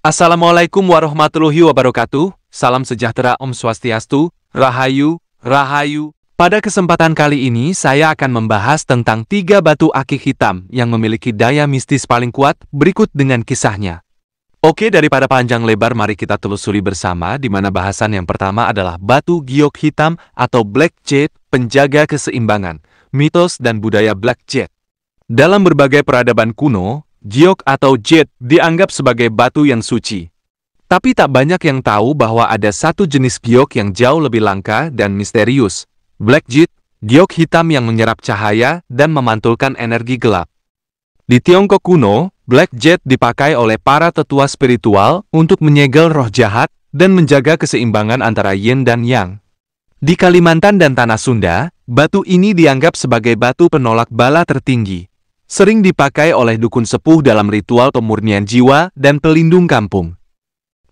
Assalamualaikum warahmatullahi wabarakatuh. Salam sejahtera, Om Swastiastu, Rahayu, Rahayu. Pada kesempatan kali ini saya akan membahas tentang 3 batu akik hitam yang memiliki daya mistis paling kuat, berikut dengan kisahnya. Oke, daripada panjang lebar mari kita telusuri bersama, di mana bahasan yang pertama adalah batu giok hitam atau Black Jade, penjaga keseimbangan, mitos dan budaya Black Jade. Dalam berbagai peradaban kuno, giok atau jade dianggap sebagai batu yang suci. Tapi tak banyak yang tahu bahwa ada satu jenis giok yang jauh lebih langka dan misterius. Black Jade, giok hitam yang menyerap cahaya dan memantulkan energi gelap. Di Tiongkok kuno, Black Jade dipakai oleh para tetua spiritual untuk menyegel roh jahat dan menjaga keseimbangan antara yin dan yang. Di Kalimantan dan Tanah Sunda, batu ini dianggap sebagai batu penolak bala tertinggi. Sering dipakai oleh dukun sepuh dalam ritual pemurnian jiwa dan pelindung kampung.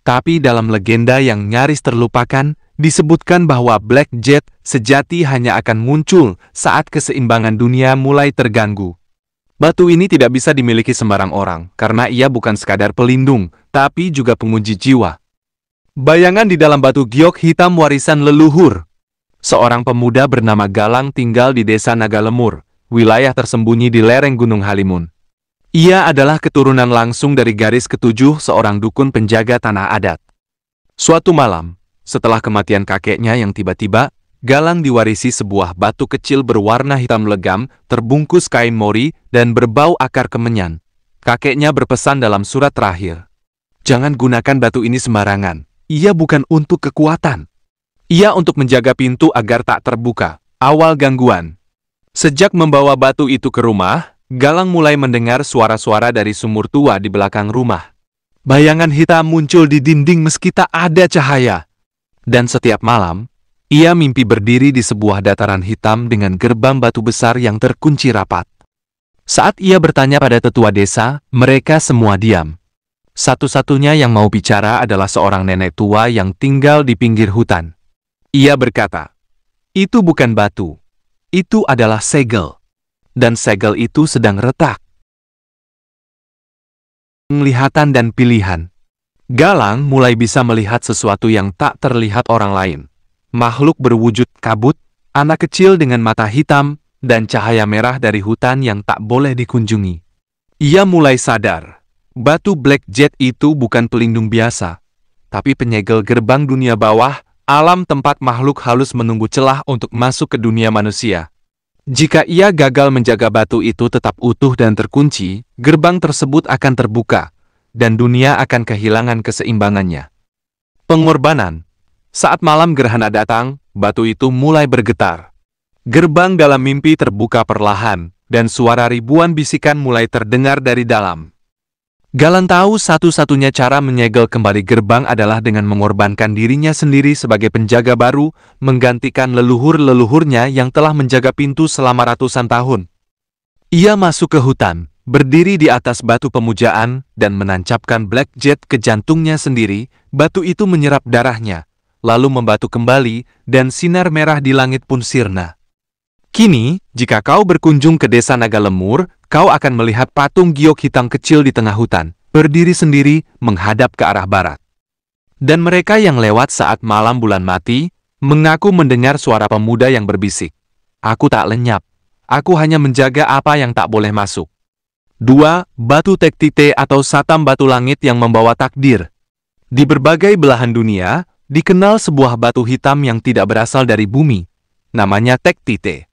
Tapi dalam legenda yang nyaris terlupakan, disebutkan bahwa Black Jade sejati hanya akan muncul saat keseimbangan dunia mulai terganggu. Batu ini tidak bisa dimiliki sembarang orang, karena ia bukan sekadar pelindung, tapi juga penguji jiwa. Bayangan di dalam batu giok hitam warisan leluhur. Seorang pemuda bernama Galang tinggal di desa Nagalemur, wilayah tersembunyi di lereng Gunung Halimun. Ia adalah keturunan langsung dari garis ketujuh seorang dukun penjaga tanah adat. Suatu malam, setelah kematian kakeknya yang tiba-tiba, Galang diwarisi sebuah batu kecil berwarna hitam legam, terbungkus kain mori, dan berbau akar kemenyan. Kakeknya berpesan dalam surat terakhir, "Jangan gunakan batu ini sembarangan. Ia bukan untuk kekuatan. Ia untuk menjaga pintu agar tak terbuka. Awal gangguan." Sejak membawa batu itu ke rumah, Galang mulai mendengar suara-suara dari sumur tua di belakang rumah. Bayangan hitam muncul di dinding meski tak ada cahaya. Dan setiap malam, ia mimpi berdiri di sebuah dataran hitam dengan gerbang batu besar yang terkunci rapat. Saat ia bertanya pada tetua desa, mereka semua diam. Satu-satunya yang mau bicara adalah seorang nenek tua yang tinggal di pinggir hutan. Ia berkata, "Itu bukan batu. Itu adalah segel. Dan segel itu sedang retak." Penglihatan dan pilihan. Galang mulai bisa melihat sesuatu yang tak terlihat orang lain. Makhluk berwujud kabut, anak kecil dengan mata hitam, dan cahaya merah dari hutan yang tak boleh dikunjungi. Ia mulai sadar, batu Black Jade itu bukan pelindung biasa, tapi penyegel gerbang dunia bawah, alam tempat makhluk halus menunggu celah untuk masuk ke dunia manusia. Jika ia gagal menjaga batu itu tetap utuh dan terkunci, gerbang tersebut akan terbuka, dan dunia akan kehilangan keseimbangannya. Pengorbanan. Saat malam gerhana datang, batu itu mulai bergetar. Gerbang dalam mimpi terbuka perlahan, dan suara ribuan bisikan mulai terdengar dari dalam. Galang tahu satu-satunya cara menyegel kembali gerbang adalah dengan mengorbankan dirinya sendiri sebagai penjaga baru, menggantikan leluhur-leluhurnya yang telah menjaga pintu selama ratusan tahun. Ia masuk ke hutan, berdiri di atas batu pemujaan, dan menancapkan Black Jade ke jantungnya sendiri. Batu itu menyerap darahnya, lalu membatu kembali, dan sinar merah di langit pun sirna. Kini, jika kau berkunjung ke desa Nagalemur, kau akan melihat patung giok hitam kecil di tengah hutan, berdiri sendiri menghadap ke arah barat. Dan mereka yang lewat saat malam bulan mati, mengaku mendengar suara pemuda yang berbisik, "Aku tak lenyap, aku hanya menjaga apa yang tak boleh masuk." 2. Batu Tektite atau Satam batu langit yang membawa takdir. Di berbagai belahan dunia, dikenal sebuah batu hitam yang tidak berasal dari bumi, namanya Tektite.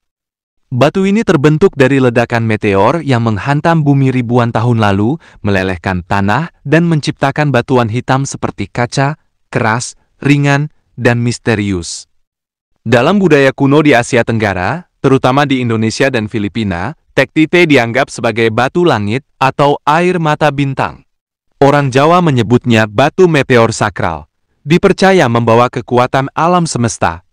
Batu ini terbentuk dari ledakan meteor yang menghantam bumi ribuan tahun lalu, melelehkan tanah, dan menciptakan batuan hitam seperti kaca, keras, ringan, dan misterius. Dalam budaya kuno di Asia Tenggara, terutama di Indonesia dan Filipina, Tektite dianggap sebagai batu langit atau air mata bintang. Orang Jawa menyebutnya batu meteor sakral, dipercaya membawa kekuatan alam semesta.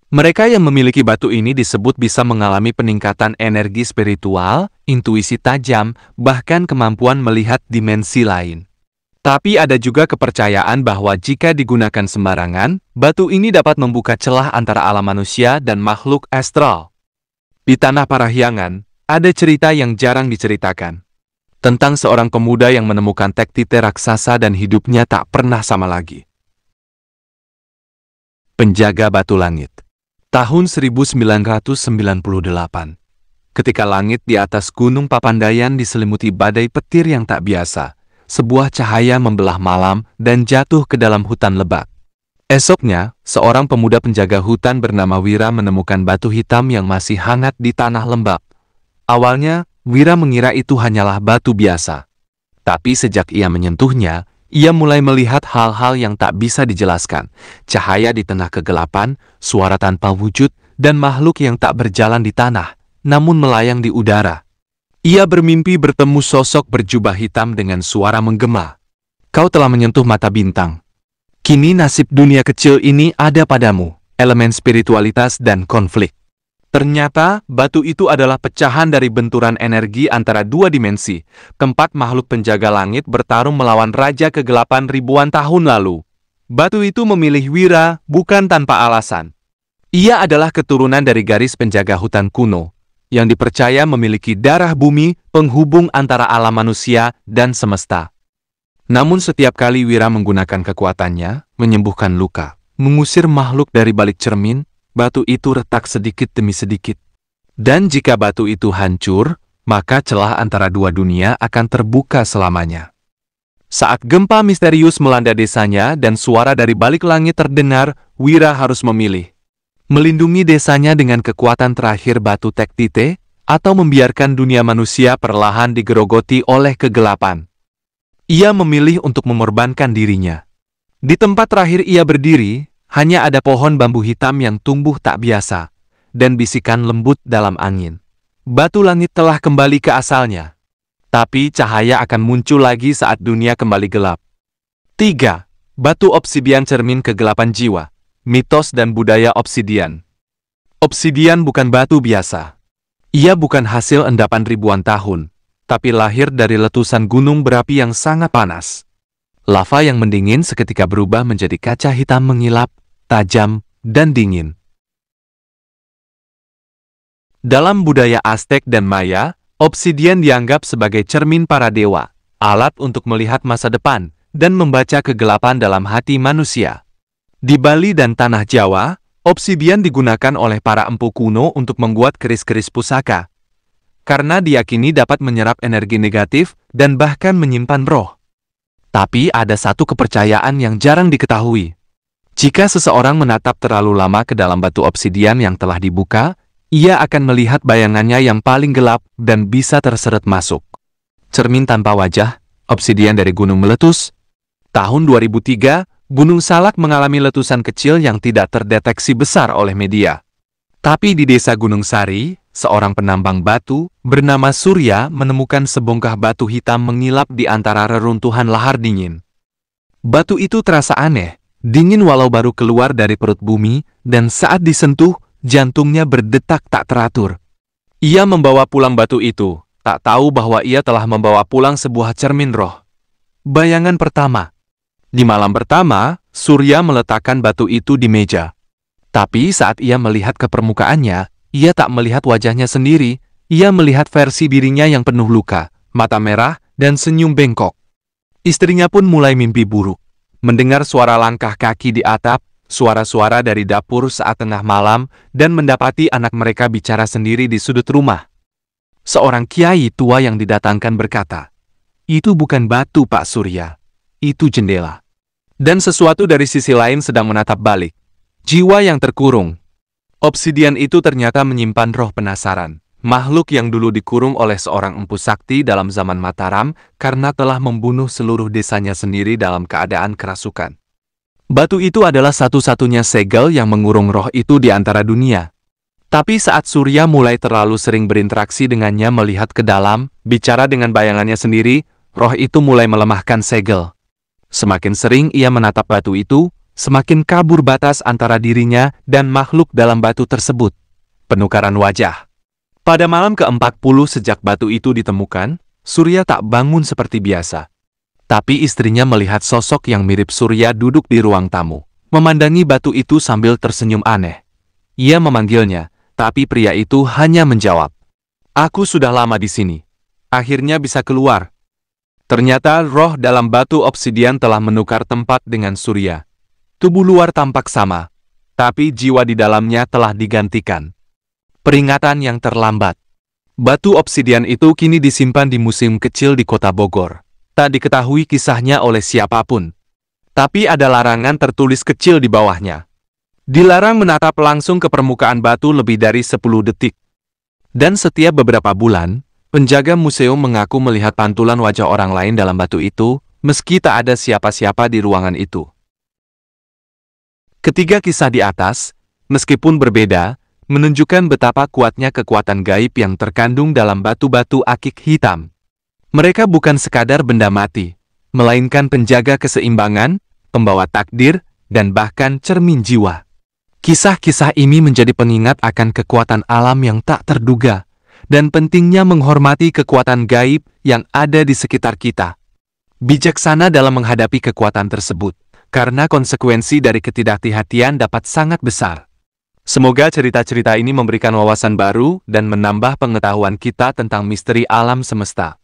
Mereka yang memiliki batu ini disebut bisa mengalami peningkatan energi spiritual, intuisi tajam, bahkan kemampuan melihat dimensi lain. Tapi ada juga kepercayaan bahwa jika digunakan sembarangan, batu ini dapat membuka celah antara alam manusia dan makhluk astral. Di Tanah Parahyangan, ada cerita yang jarang diceritakan. Tentang seorang pemuda yang menemukan Tektite raksasa dan hidupnya tak pernah sama lagi. Penjaga Batu Langit. Tahun 1998. Ketika langit di atas Gunung Papandayan diselimuti badai petir yang tak biasa, sebuah cahaya membelah malam dan jatuh ke dalam hutan lebat. Esoknya, seorang pemuda penjaga hutan bernama Wira menemukan batu hitam yang masih hangat di tanah lembab. Awalnya, Wira mengira itu hanyalah batu biasa. Tapi sejak ia menyentuhnya, ia mulai melihat hal-hal yang tak bisa dijelaskan. Cahaya di tengah kegelapan, suara tanpa wujud, dan makhluk yang tak berjalan di tanah, namun melayang di udara. Ia bermimpi bertemu sosok berjubah hitam dengan suara menggema. Kau telah menyentuh mata bintang. Kini nasib dunia kecil ini ada padamu, elemen spiritualitas dan konflik. Ternyata, batu itu adalah pecahan dari benturan energi antara dua dimensi, tempat makhluk penjaga langit bertarung melawan Raja Kegelapan ribuan tahun lalu. Batu itu memilih Wira bukan tanpa alasan. Ia adalah keturunan dari garis penjaga hutan kuno, yang dipercaya memiliki darah bumi penghubung antara alam manusia dan semesta. Namun setiap kali Wira menggunakan kekuatannya, menyembuhkan luka, mengusir makhluk dari balik cermin, batu itu retak sedikit demi sedikit. Dan jika batu itu hancur, maka celah antara dua dunia akan terbuka selamanya. Saat gempa misterius melanda desanya dan suara dari balik langit terdengar, Wira harus memilih. Melindungi desanya dengan kekuatan terakhir batu Tektite, atau membiarkan dunia manusia perlahan digerogoti oleh kegelapan. Ia memilih untuk mengorbankan dirinya. Di tempat terakhir ia berdiri, hanya ada pohon bambu hitam yang tumbuh tak biasa, dan bisikan lembut dalam angin. Batu langit telah kembali ke asalnya. Tapi cahaya akan muncul lagi saat dunia kembali gelap. 3. Batu obsidian cermin kegelapan jiwa. Mitos dan budaya obsidian. Obsidian bukan batu biasa. Ia bukan hasil endapan ribuan tahun, tapi lahir dari letusan gunung berapi yang sangat panas. Lava yang mendingin seketika berubah menjadi kaca hitam mengilap, tajam, dan dingin. Dalam budaya Aztec dan Maya, obsidian dianggap sebagai cermin para dewa, alat untuk melihat masa depan, dan membaca kegelapan dalam hati manusia. Di Bali dan Tanah Jawa, obsidian digunakan oleh para empu kuno untuk membuat keris-keris pusaka, karena diyakini dapat menyerap energi negatif dan bahkan menyimpan roh. Tapi ada satu kepercayaan yang jarang diketahui. Jika seseorang menatap terlalu lama ke dalam batu obsidian yang telah dibuka, ia akan melihat bayangannya yang paling gelap dan bisa terseret masuk. Cermin tanpa wajah, obsidian dari gunung meletus. Tahun 2003, Gunung Salak mengalami letusan kecil yang tidak terdeteksi besar oleh media. Tapi di desa Gunung Sari, seorang penambang batu bernama Surya menemukan sebongkah batu hitam mengilap di antara reruntuhan lahar dingin. Batu itu terasa aneh, dingin walau baru keluar dari perut bumi, dan saat disentuh, jantungnya berdetak tak teratur. Ia membawa pulang batu itu, tak tahu bahwa ia telah membawa pulang sebuah cermin roh. Bayangan pertama. Di malam pertama, Surya meletakkan batu itu di meja. Tapi saat ia melihat ke permukaannya, ia tak melihat wajahnya sendiri, ia melihat versi dirinya yang penuh luka, mata merah, dan senyum bengkok. Istrinya pun mulai mimpi buruk. Mendengar suara langkah kaki di atap, suara-suara dari dapur saat tengah malam, dan mendapati anak mereka bicara sendiri di sudut rumah. Seorang kiai tua yang didatangkan berkata, "Itu bukan batu, Pak Surya. Itu jendela." Dan sesuatu dari sisi lain sedang menatap balik. Jiwa yang terkurung. Obsidian itu ternyata menyimpan roh penasaran. Makhluk yang dulu dikurung oleh seorang empu sakti dalam zaman Mataram karena telah membunuh seluruh desanya sendiri dalam keadaan kerasukan. Batu itu adalah satu-satunya segel yang mengurung roh itu di antara dunia. Tapi saat Surya mulai terlalu sering berinteraksi dengannya, melihat ke dalam, bicara dengan bayangannya sendiri, roh itu mulai melemahkan segel. Semakin sering ia menatap batu itu, semakin kabur batas antara dirinya dan makhluk dalam batu tersebut. Penukaran wajah. Pada malam ke-40 sejak batu itu ditemukan, Surya tak bangun seperti biasa. Tapi istrinya melihat sosok yang mirip Surya duduk di ruang tamu, memandangi batu itu sambil tersenyum aneh. Ia memanggilnya, tapi pria itu hanya menjawab, "Aku sudah lama di sini. Akhirnya bisa keluar. Ternyata roh dalam batu obsidian telah menukar tempat dengan Surya. Tubuh luar tampak sama, tapi jiwa di dalamnya telah digantikan. Peringatan yang terlambat. Batu obsidian itu kini disimpan di museum kecil di kota Bogor. Tak diketahui kisahnya oleh siapapun. Tapi ada larangan tertulis kecil di bawahnya. Dilarang menatap langsung ke permukaan batu lebih dari 10 detik. Dan setiap beberapa bulan, penjaga museum mengaku melihat pantulan wajah orang lain dalam batu itu, meski tak ada siapa-siapa di ruangan itu. Ketiga kisah di atas, meskipun berbeda, menunjukkan betapa kuatnya kekuatan gaib yang terkandung dalam batu-batu akik hitam. Mereka bukan sekadar benda mati, melainkan penjaga keseimbangan, pembawa takdir, dan bahkan cermin jiwa. Kisah-kisah ini menjadi pengingat akan kekuatan alam yang tak terduga, dan pentingnya menghormati kekuatan gaib yang ada di sekitar kita. Bijaksana dalam menghadapi kekuatan tersebut, karena konsekuensi dari ketidakhati-hatian dapat sangat besar. Semoga cerita-cerita ini memberikan wawasan baru dan menambah pengetahuan kita tentang misteri alam semesta.